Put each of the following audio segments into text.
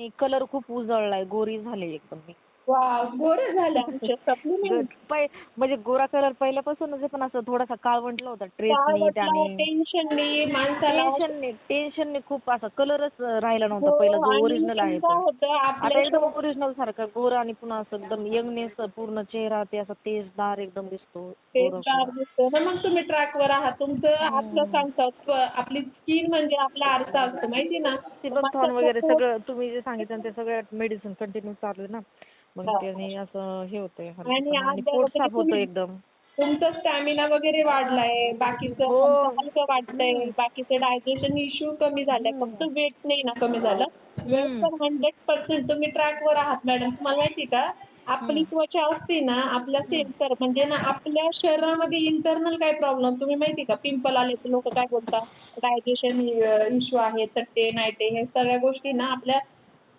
आणि कलर खूप उजळलाय, गोरी झाले एकदम मी. वा, गोरे झाले आमचे सप्लिमेंट. म्हणजे गोरा कलर पहिल्यापासूनच आहे, पण असं थोडासा काळवंटला होता ट्रेस नीट आणि टेन्शननी माणसाला टेन्शनने खूप असा कलरच राहिला नव्हता पहिला जो ओरिजिनल आहे तो. होतं आता आपल्या एकदम ओरिजिनल सारखा गोरा आणि पुन्हा असं एकदम यंगनेस पूर्ण चेहरा ते असा तेजदार एकदम दिसतो. तेजदार दिसतो ना. मग तुम्ही ट्रॅकवर आहात. तुमचं आपलं सांगतात आपली स्किन म्हणजे आपला आरसा असतो माहिती ना. सिबंथॉन वगैरे सगळं तुम्ही जे सांगितलं ते सगळं मेडिसिन कंटिन्यू चालू आहे ना, मग त्याने असं हे होतंय आणि पोट साफ होतं एकदम. तुमचा स्टॅमिना वगैरे वाढलाय, बाकीचं हलकं वाटतंय, बाकीचे डायजेशन इश्यू कमी झालाय. फक्त वेट नाही ना कमी झालं, वेट तर 100% तुम्ही ट्रॅकवर आहात मॅडम. तुम्हाला माहिती का आपली त्वचा असते ना, आपल्या सेन्सर म्हणजे ना आपल्या शरीरामध्ये इंटरनल काय प्रॉब्लेम तुम्ही माहिती का, पिंपल आले तर लोक काय बोलतात डायजेशन इश्यू आहे, तट्टे नायटे हे सगळ्या गोष्टी ना आपल्या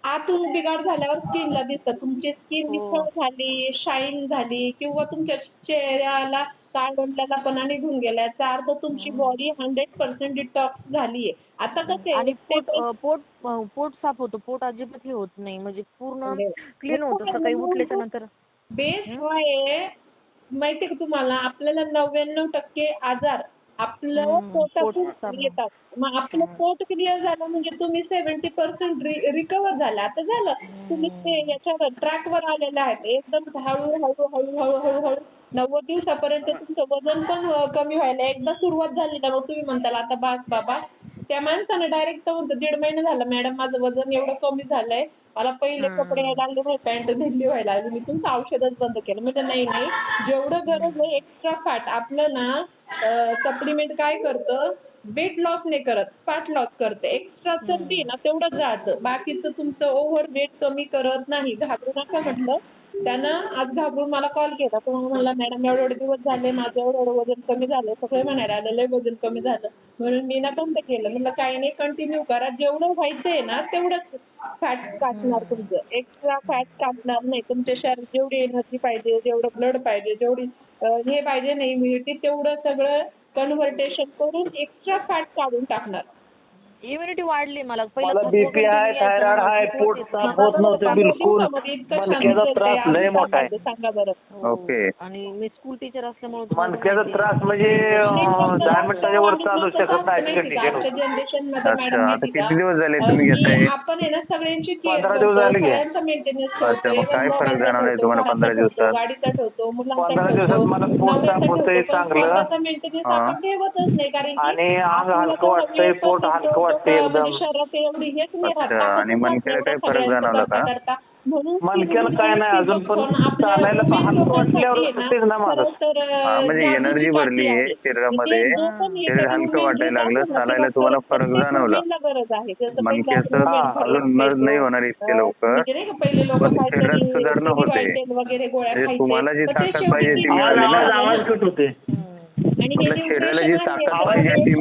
आतून बिघाड झाल्यावर स्किनला दिसतं. तुमची स्किन निखळ झाली, शाईन झाली किंवा तुमच्या चेहऱ्याला काळवंडलेलापणा निघून गेला, याचा अर्थ तुमची बॉडी 100% डिटॉक्स झालीये. आता कसं आणि पोट साफ होतं, पोट अजिबात हे होत नाही, म्हणजे पूर्ण क्लीन होतं सकाळी उठल्याच्या नंतर. बेस आहे माहिती का तुम्हाला, आपल्याला 99% आजार आपलं पोटातून येतात. मग आपलं पोट क्लिअर झालं म्हणजे तुम्ही 70% रिकवर झाला. आता झालं तुम्ही ते याच्यावर ट्रॅकवर आलेले आहेत. एकदम हळूहळू 90 दिवसापर्यंत तुमचं वजन पण कमी व्हायला एकदा सुरुवात झाली ना, मग तुम्ही म्हणताल आता बास बाबा. त्या माणसानं डायरेक्ट म्हणतो 1.5 महिना झाला मॅडम माझं वजन एवढं कमी झालंय, मला पहिले कपडे लागले नाही, पॅन्ट ढिली व्हायला लागली, मी तुमचं औषधच बंद केलं. म्हणजे नाही जेवढं गरज आहे एक्स्ट्रा फॅट आपलं ना सप्लिमेंट काय करतं, वेट लॉस नाही करत, फॅट लॉस करते. एक्स्ट्रा चरबी ना तेवढंच जातं, बाकीचं तुमचं ओव्हर वेट कमी करत नाही. घाबरू नका म्हटलं. त्यानं आज घाबरून मला कॉल केला, तो म्हणला मॅडम एवढे दिवस झाले माझं एवढं वजन कमी झालं, सगळे म्हणायला आलेलं वजन कमी झालं, म्हणून मी ना बंद केलं. म्हणलं काही नाही कंटिन्यू करा, जेवढं व्हायचंय ना तेवढंच फॅट काटणार तुमचं, एक्स्ट्रा फॅट काटणार नाही. तुमच्या शरीरात जेवढी एनर्जी पाहिजे, जेवढं ब्लड पाहिजे, जेवढी हे पाहिजे ना इम्युनिटी, तेवढं सगळं कन्व्हर्टेशन करून एक्स्ट्रा फॅट काढून टाकणार. इम्युनिटी वाढली मला. बीपी आहे, थायरॉइड आहे, पोट साफ होत नव्हतं बिलकुल, मणक्याचा त्रास लय मोठा आहे. सांगा बरं. ओके. आणि मी स्कूल टीचर असल्यामुळे मणक्याचा त्रास म्हणजे 10 मिनिटाच्या वर चालू शकत नाही कंडिशन. जनरेशन अच्छा, आता किती दिवस झाले तुम्ही घेताय? आपण आहे ना सगळ्यांची 15 दिवस झाले की. मेंटेनन्स अच्छा, मग काय फरक जाणवलाय तुम्हाला 15 दिवसात? गाडीचा ठेवतो, 15 दिवसात मला पोट साफ होतंय चांगलं मेंटेनन्स आपण ठेवतच नाही, कारण आणि अंग हलकं वाटतंय, पोट हलकं वाटतंय एकदम. शरीरात एवढी हेच नाही अच्छा, आणि मणक्याला काही फरक जाणवला का? मणक्याला काय नाही अजून, पण चालायला हलकं वाटल्यावर तेच ना माझं म्हणजे एनर्जी भरली आहे शरीरामध्ये, शरीर हलकं वाटायला लागलं, चालायला तुम्हाला फरक जाणवला. मणक्याचं अजून नाही होणार इतके लवकर, पण शरीरात सुधारणा होते. म्हणजे तुम्हाला जी ताकद पाहिजे ती मिळाली ना, आवाज कट होते. आपल्या शरीराला जी ताकद पाहिजे ती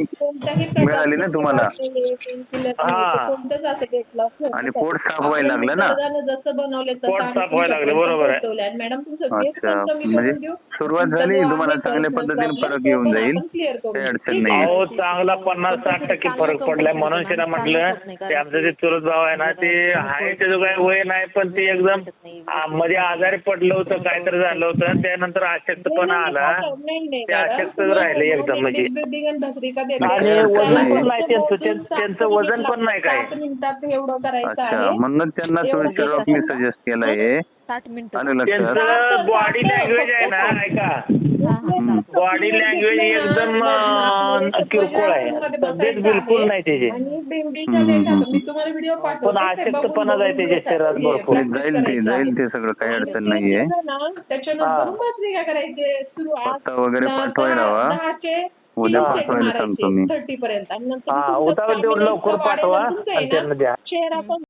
मिळाली ना तुम्हाला. आणि पोट साफ व्हायला लागलं ना. पोट साफ व्हायला लागलं, बरोबर आहे. अच्छा, म्हणजे सुरुवात झाली, तुम्हाला चांगल्या पद्धतीने फरक येऊन जाईल, काही अडचण नाही. अहो चांगला 50-60% फरक पडलाय. म्हणून शेना म्हटलं ते आमचं जे चुलत भाव आहे ना, ते आहे त्याचं काही वय नाही, पण ते एकदम मध्ये आजारी पडलं होतं, काहीतरी झालं होतं, त्यानंतर अशक्तपणा आला, ते अशक्त राहिले एकदम. म्हणजे आणि वजन पण नाही त्यांचं वजन पण नाही काय. अच्छा, म्हणून त्यांना तुम्ही सिरप मी सजेस्ट केलाय. 60 मिनिटं. आणि लक्षात त्यांचं बॉडी लँग्वेज आहे ना, ऐका, बॉडी लँग्वेज एकदम किरकोळ आहे, तब्येत बिलकुल नाही त्याची, पण अशक्तपणा आहे त्याच्या शरीरात भरपूर. जाईल ते सगळं, काही अडचण नाहीये. पत्ता वगैरे पाठवायला हवा, उद्या पाठवायला सांगतो मी. उतावळ तेवढं लवकर पाठवा आणि त्यांना द्या.